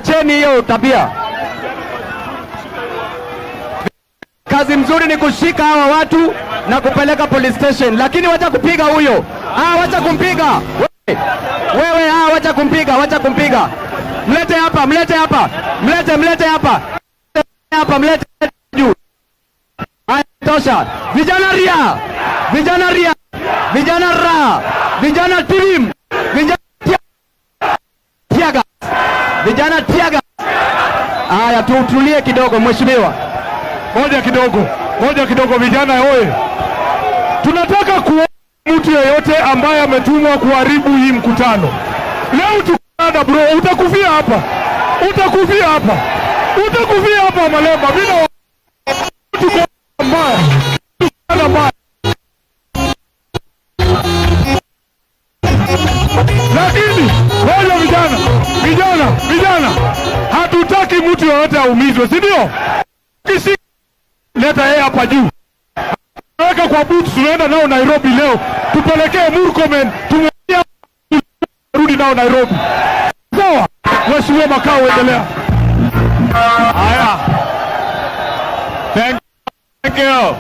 Wacheni hiyo tabia. Kazi mzuri ni kushika hawa watu na kupeleka police station, lakini wacha kupiga huyo. Wacha kumpiga wewe, wacha kumpiga, wacha kumpiga. Mlete hapa, mlete hapa, mlete hapa hapa, mlete juu. Haya, tosha. Vijana ria, vijana ria, vijana ra, vijana tilim, vijana tiaga, vijana tiaga. Haya, tutulie kidogo mheshimiwa. Ngoja kidogo vijana oye. Tunataka kuona mtu yeyote ambaye ametumwa kuharibu hii mkutano. Leo tukana bro, utakufia hapa. Utakufia hapa. Utakufia hapa Malemba. Bila tuko mbaya. Tukana mbaya. Lakini ngoja vijana. Hatutaki mtu yeyote aumizwe, si ndio? Leta yeye hapa juu. Weka kwa boots, tunaenda nao Nairobi leo. Tupelekee Murkomen, tumwambie rudi nao Nairobi. Sawa? Mheshimiwa Makao, endelea. Haya. Thank you.